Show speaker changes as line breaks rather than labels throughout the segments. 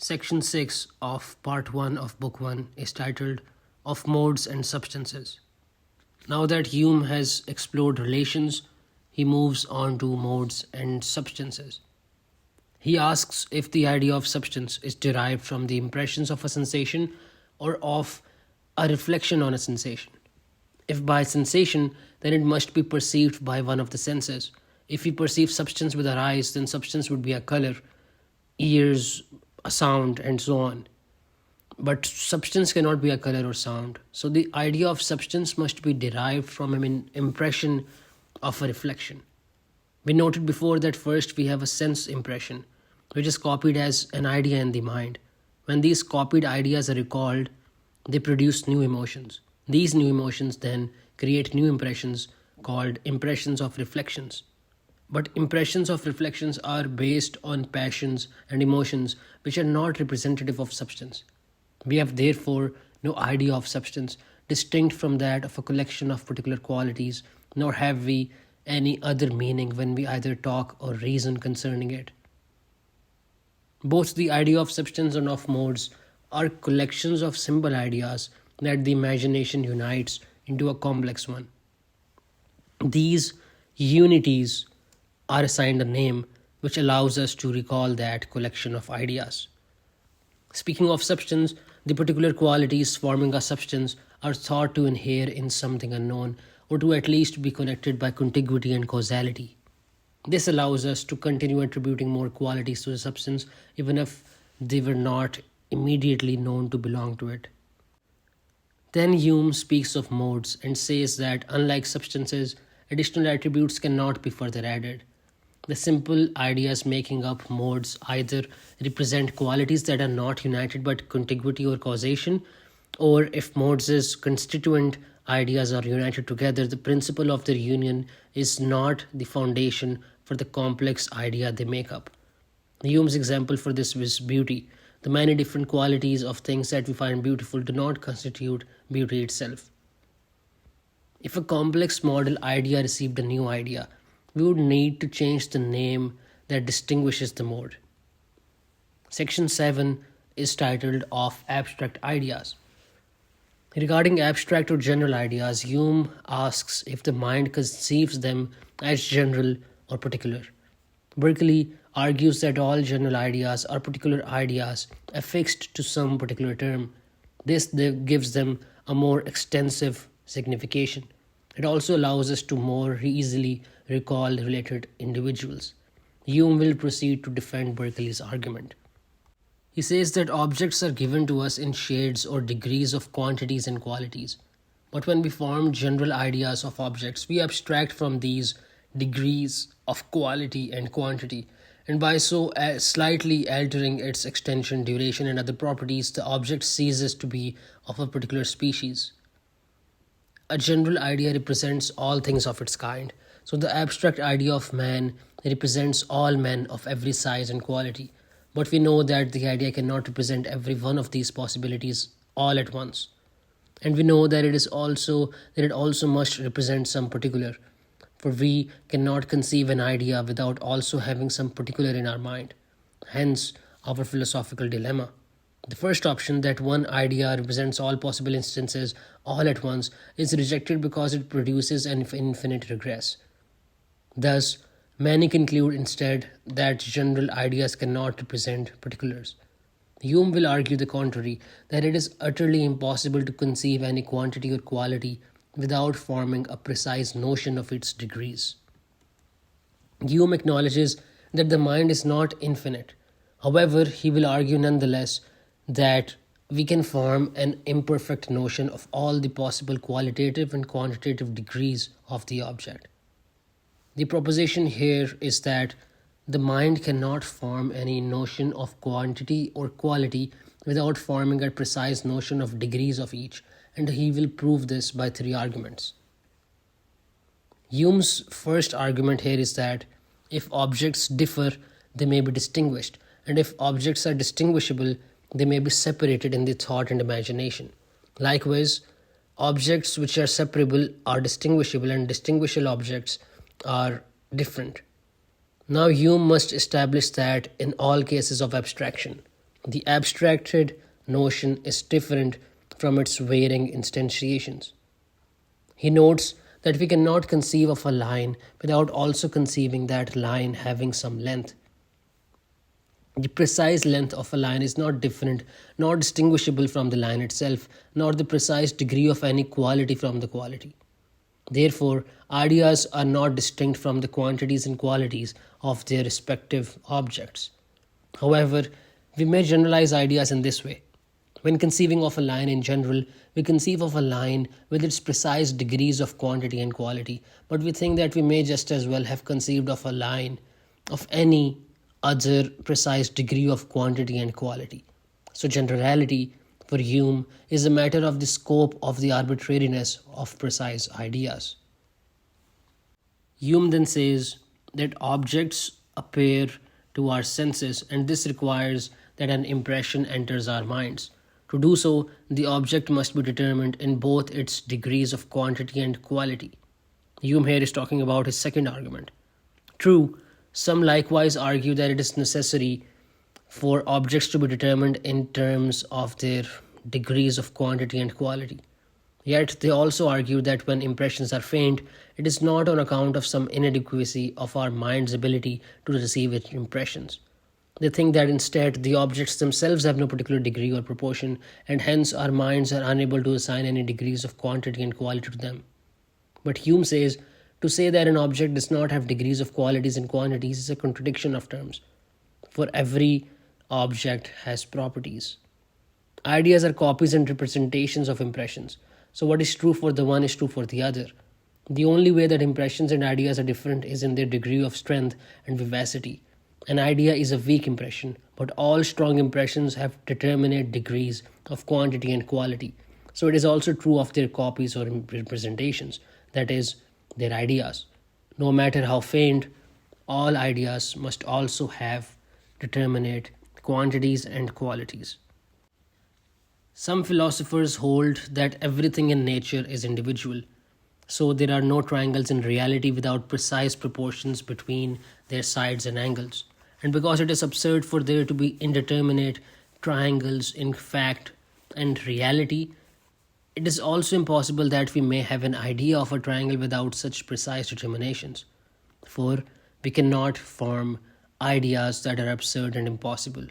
Section 6 of Part 1 of Book 1 is titled Of Modes and Substances. Now that Hume has explored relations, he moves on to modes and substances. He asks if the idea of substance is derived from the impressions of a sensation or of a reflection on a sensation. If by sensation, then it must be perceived by one of the senses. If we perceive substance with our eyes, then substance would be a color, ears, a sound, and so on. But substance cannot be a color or sound. So the idea of substance must be derived from an impression of a reflection. We noted before that first we have a sense impression, which is copied as an idea in the mind. When these copied ideas are recalled, they produce new emotions. These new emotions then create new impressions called impressions of reflections. But impressions of reflections are based on passions and emotions which are not representative of substance. We have therefore no idea of substance distinct from that of a collection of particular qualities, nor have we any other meaning when we either talk or reason concerning it. Both the idea of substance and of modes are collections of simple ideas that the imagination unites into a complex one. These unities are assigned a name which allows us to recall that collection of ideas. Speaking of substance, the particular qualities forming a substance are thought to inhere in something unknown, or to at least be connected by contiguity and causality. This allows us to continue attributing more qualities to the substance even if they were not immediately known to belong to it. Then Hume speaks of modes and says that unlike substances, additional attributes cannot be further added. The simple ideas making up modes either represent qualities that are not united by contiguity or causation, or if modes' constituent ideas are united together, the principle of their union is not the foundation for the complex idea they make up. Hume's example for this was beauty. The many different qualities of things that we find beautiful do not constitute beauty itself. If a complex model idea received a new idea, we would need to change the name that distinguishes the mode. Section 7 is titled Of Abstract Ideas. Regarding abstract or general ideas, Hume asks if the mind conceives them as general or particular. Berkeley argues that all general ideas are particular ideas affixed to some particular term. This gives them a more extensive signification. It also allows us to more easily recall related individuals. Hume will proceed to defend Berkeley's argument. He says that objects are given to us in shades or degrees of quantities and qualities. But when we form general ideas of objects, we abstract from these degrees of quality and quantity, and by so slightly altering its extension, duration, and other properties, the object ceases to be of a particular species. A general idea represents all things of its kind. So the abstract idea of man represents all men of every size and quality. But we know that the idea cannot represent every one of these possibilities all at once. And we know that it also must represent some particular. For we cannot conceive an idea without also having some particular in our mind. Hence our philosophical dilemma. The first option, that one idea represents all possible instances all at once, is rejected because it produces an infinite regress. Thus, many conclude instead that general ideas cannot represent particulars. Hume will argue the contrary, that it is utterly impossible to conceive any quantity or quality without forming a precise notion of its degrees. Hume acknowledges that the mind is not infinite. However, he will argue nonetheless that we can form an imperfect notion of all the possible qualitative and quantitative degrees of the object. The proposition here is that the mind cannot form any notion of quantity or quality without forming a precise notion of degrees of each, and he will prove this by 3 arguments. Hume's first argument here is that if objects differ, they may be distinguished, and if objects are distinguishable, they may be separated in the thought and imagination. Likewise, objects which are separable are distinguishable, and distinguishable objects are different. Now Hume must establish that in all cases of abstraction, The abstracted notion is different from its varying instantiations. He notes that we cannot conceive of a line without also conceiving that line having some length. The precise length of a line is not different nor distinguishable from the line itself, nor the precise degree of any quality from the quality. Therefore, ideas are not distinct from the quantities and qualities of their respective objects. However, we may generalize ideas in this way. When conceiving of a line in general, we conceive of a line with its precise degrees of quantity and quality, but we think that we may just as well have conceived of a line of any other precise degree of quantity and quality. So, generality for Hume is a matter of the scope of the arbitrariness of precise ideas. Hume then says that objects appear to our senses, and this requires that an impression enters our minds. To do so, the object must be determined in both its degrees of quantity and quality. Hume here is talking about his second argument. True, some likewise argue that it is necessary for objects to be determined in terms of their degrees of quantity and quality. Yet they also argue that when impressions are faint, it is not on account of some inadequacy of our mind's ability to receive its impressions. They think that instead the objects themselves have no particular degree or proportion, and hence our minds are unable to assign any degrees of quantity and quality to them. But Hume says to say that an object does not have degrees of qualities and quantities is a contradiction of terms, for every object has properties. Ideas are copies and representations of impressions, so what is true for the one is true for the other. The only way that impressions and ideas are different is in their degree of strength and vivacity. An idea is a weak impression, but all strong impressions have determinate degrees of quantity and quality. So it is also true of their copies or representations, that is, their ideas. No matter how faint, all ideas must also have determinate quantities and qualities. Some philosophers hold that everything in nature is individual, so there are no triangles in reality without precise proportions between their sides and angles. And because it is absurd for there to be indeterminate triangles in fact and reality, it is also impossible that we may have an idea of a triangle without such precise determinations. For we cannot form ideas that are absurd and impossible.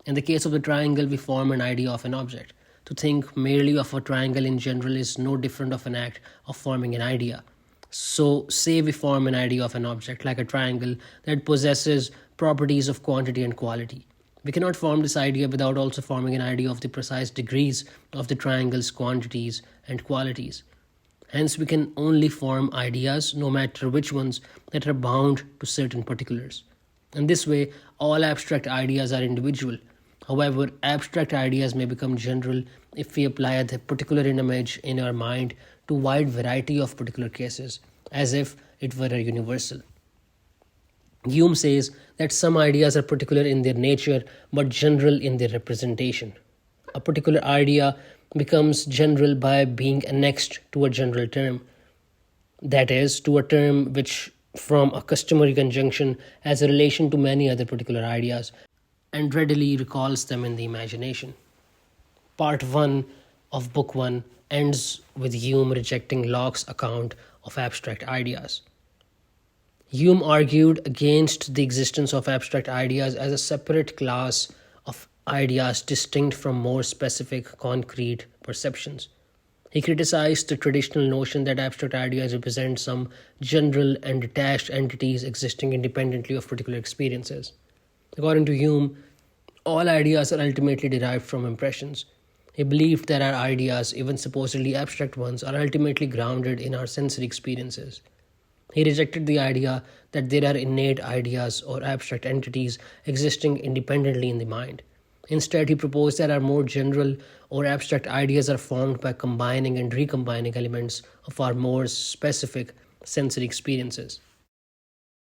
In the case of the triangle, we form an idea of an object. To think merely of a triangle in general is no different of an act of forming an idea. So, say we form an idea of an object like a triangle that possesses properties of quantity and quality. We cannot form this idea without also forming an idea of the precise degrees of the triangle's quantities and qualities. Hence, we can only form ideas, no matter which ones, that are bound to certain particulars. In this way, all abstract ideas are individual. However, abstract ideas may become general if we apply the particular image in our mind to a wide variety of particular cases, as if it were a universal. Hume says that some ideas are particular in their nature but general in their representation. A particular idea becomes general by being annexed to a general term, that is, to a term which, from a customary conjunction, has a relation to many other particular ideas and readily recalls them in the imagination. Part 1 of Book 1 ends with Hume rejecting Locke's account of abstract ideas. Hume argued against the existence of abstract ideas as a separate class of ideas distinct from more specific, concrete perceptions. He criticized the traditional notion that abstract ideas represent some general and detached entities existing independently of particular experiences. According to Hume, all ideas are ultimately derived from impressions. He believed that our ideas, even supposedly abstract ones, are ultimately grounded in our sensory experiences. He rejected the idea that there are innate ideas or abstract entities existing independently in the mind. Instead, he proposed that our more general or abstract ideas are formed by combining and recombining elements of our more specific sensory experiences.